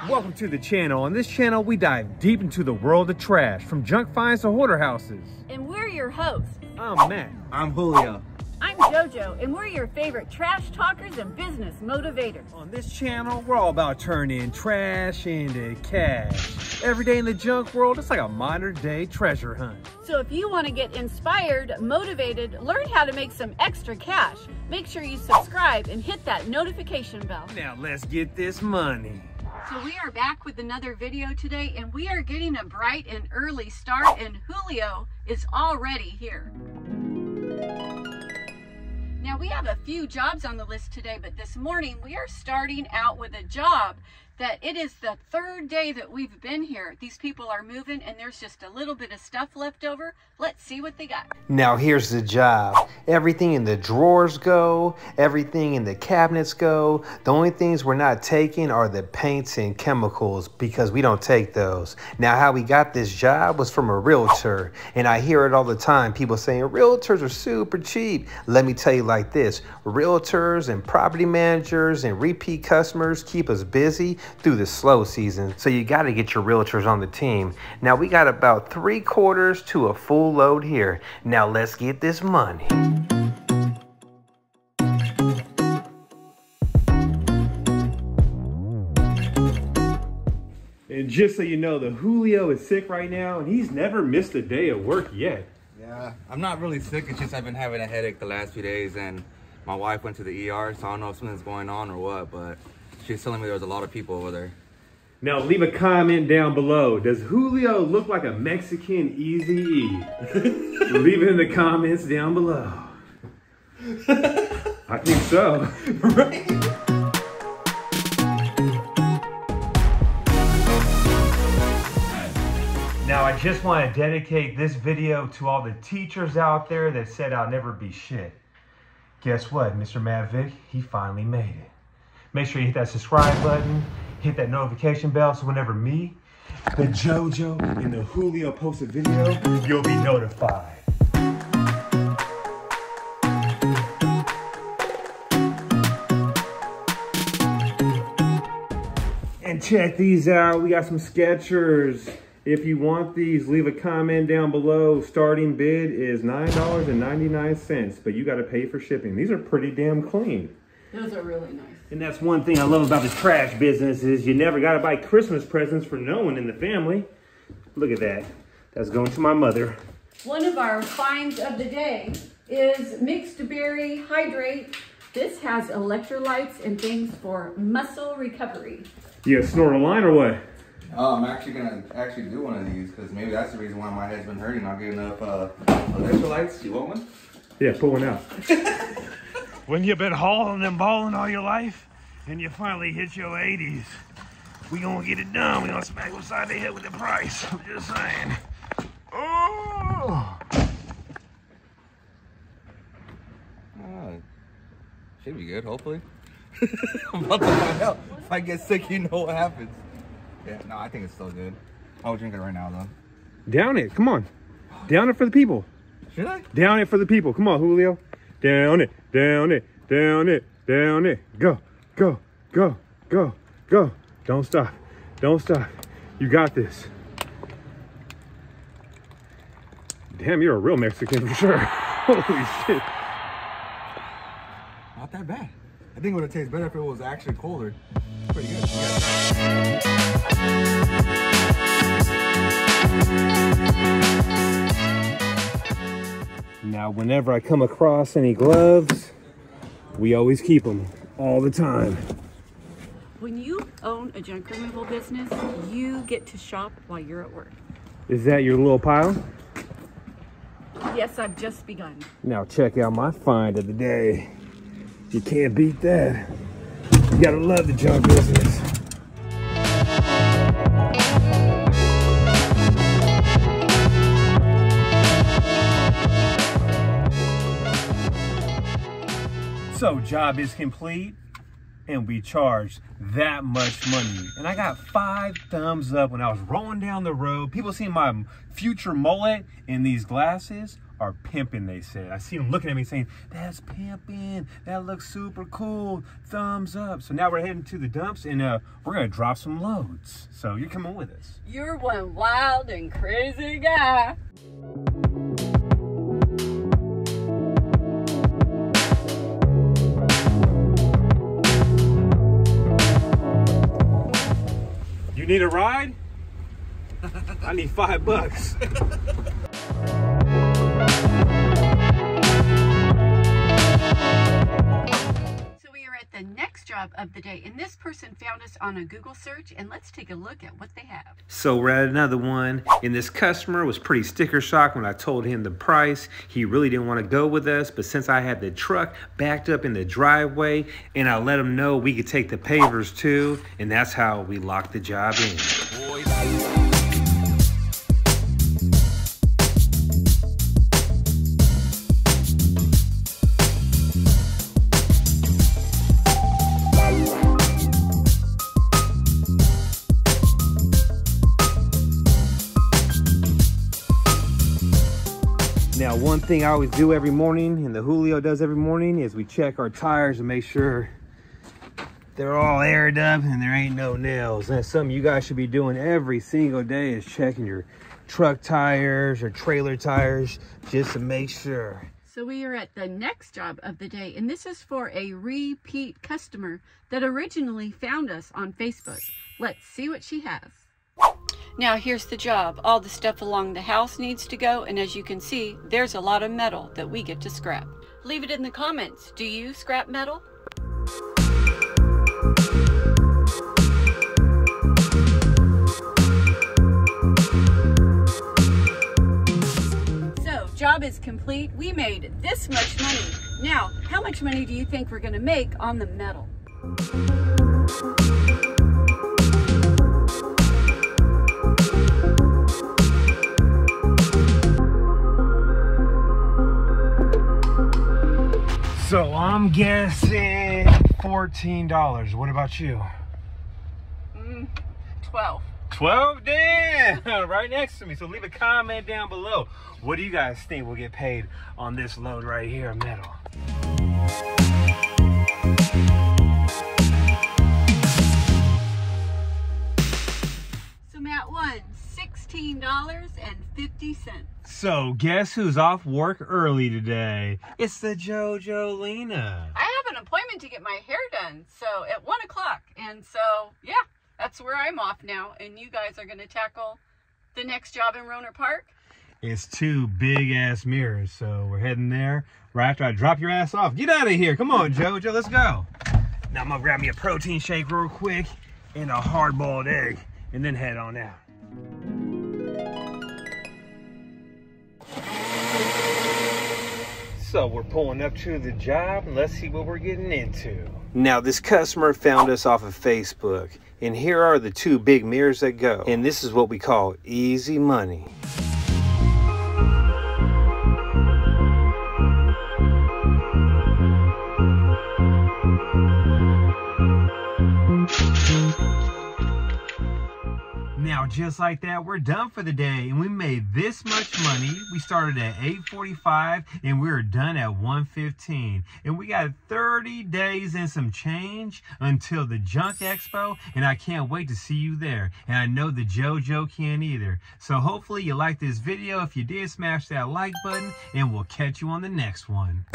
Welcome to the channel. On this channel, we dive deep into the world of trash, from junk finds to hoarder houses. And we're your hosts. I'm Matt. I'm Julio. I'm JoJo, and we're your favorite trash talkers and business motivators. On this channel, we're all about turning trash into cash. Every day in the junk world, it's like a modern day treasure hunt. So if you want to get inspired, motivated, learn how to make some extra cash, make sure you subscribe and hit that notification bell. Now let's get this money. So we are back with another video today, and we are getting a bright and early start, and Julio is already here. Now we have a few jobs on the list today, but this morning we are starting out with a job that it is the third day that we've been here. These people are moving and there's just a little bit of stuff left over. Let's see what they got. Now here's the job. Everything in the drawers go, everything in the cabinets go. The only things we're not taking are the paints and chemicals because we don't take those. Now how we got this job was from a realtor, and I hear it all the time. People saying realtors are super cheap. Let me tell you like this, realtors and property managers and repeat customers keep us busy through the slow season, so you got to get your realtors on the team. Now we got about 3/4 to a full load here. Now let's get this money. And just so you know, the Julio is sick right now, and he's never missed a day of work yet. Yeah, I'm not really sick. It's just I've been having a headache the last few days, and my wife went to the ER, so I don't know if something's going on or what, but she's telling me there was a lot of people over there. Now leave a comment down below. Does Julio look like a Mexican Eazy-E? Leave it in the comments down below. I think so. Right? Now I just want to dedicate this video to all the teachers out there that said I'll never be shit. Guess what? Mr. Matt Vick, he finally made it. Make sure you hit that subscribe button, hit that notification bell, so whenever me, the JoJo, and the Julio post a video, you'll be notified. And check these out. We got some Skechers. If you want these, leave a comment down below. Starting bid is $9.99, but you got to pay for shipping. These are pretty damn clean. Those are really nice. And that's one thing I love about the trash business is you never got to buy Christmas presents for no one in the family. Look at that. That's going to my mother. One of our finds of the day is Mixed Berry Hydrate. This has electrolytes and things for muscle recovery. You gonna snort a line or what? Oh, I'm actually gonna do one of these because maybe that's the reason why my head's been hurting. Not getting enough electrolytes. You want one? Yeah, pull one out. When you've been hauling and balling all your life and you finally hit your 80s, we gonna get it done. We gonna smack them side the head with the price. I'm just saying. Oh! Should be good, hopefully. I'm about to find out. If I get sick, you know what happens. Yeah, no, I think it's still good. I'll drink it right now, though. Down it, come on. Down it for the people. Should I? Down it for the people. Come on, Julio. Down it, down it, down it, down it. Go, go, go, go, go. Don't stop. Don't stop. You got this. Damn, you're a real Mexican for sure. Holy shit. Not that bad. I think it would have tasted better if it was actually colder. Pretty good. Now, whenever I come across any gloves, we always keep them all the time. When you own a junk removal business, you get to shop while you're at work. Is that your little pile? Yes, I've just begun. Now check out my find of the day. You can't beat that. You gotta love the junk business. So job is complete and we charged that much money. And I got 5 thumbs up when I was rolling down the road. People seeing my future mullet, and these glasses are pimping, they said. I see them looking at me saying, that's pimping, that looks super cool, thumbs up. So now we're heading to the dumps and we're gonna drop some loads. So you're coming with us. You're one wild and crazy guy. You need a ride? I need $5. So we are at the next job of the day, and this person found us on a Google search, and let's take a look at what they have. So we're at another one, and this customer was pretty sticker shocked when I told him the price. He really didn't want to go with us, but since I had the truck backed up in the driveway, and I let him know we could take the pavers too, and that's how we locked the job in. Now, one thing I always do every morning, and the Julio does every morning, is we check our tires and make sure they're all aired up and there ain't no nails. That's something you guys should be doing every single day, is checking your truck tires or trailer tires just to make sure. So we are at the next job of the day, and this is for a repeat customer that originally found us on Facebook. Let's see what she has. Now here's the job. All the stuff along the house needs to go, and as you can see, there's a lot of metal that we get to scrap. Leave it in the comments. Do you scrap metal? So, job is complete. We made this much money. Now, how much money do you think we're going to make on the metal? So I'm guessing $14. What about you? 12. 12? Damn! Right next to me. So leave a comment down below. What do you guys think we'll get paid on this load right here of metal? So Matt won $16.50. So guess who's off work early today? It's the JoJo Lena. I have an appointment to get my hair done, so at 1 o'clock. And so, yeah, that's where I'm off now. And you guys are going to tackle the next job in Roner Park? It's 2 big-ass mirrors, so we're heading there right after I drop your ass off. Get out of here. Come on, JoJo, let's go. Now I'm going to grab me a protein shake real quick and a hard-boiled egg, and then head on out. So we're pulling up to the job, and let's see what we're getting into. Now this customer found us off of Facebook, and here are the 2 big mirrors that go. And this is what we call easy money. Now, just like that, we're done for the day, and we made this much money. We started at 8:45, and we were done at 1:15. And we got 30 days and some change until the Junk Expo, and I can't wait to see you there. And I know the JoJo can't either. So hopefully you liked this video. If you did, smash that like button, and we'll catch you on the next one.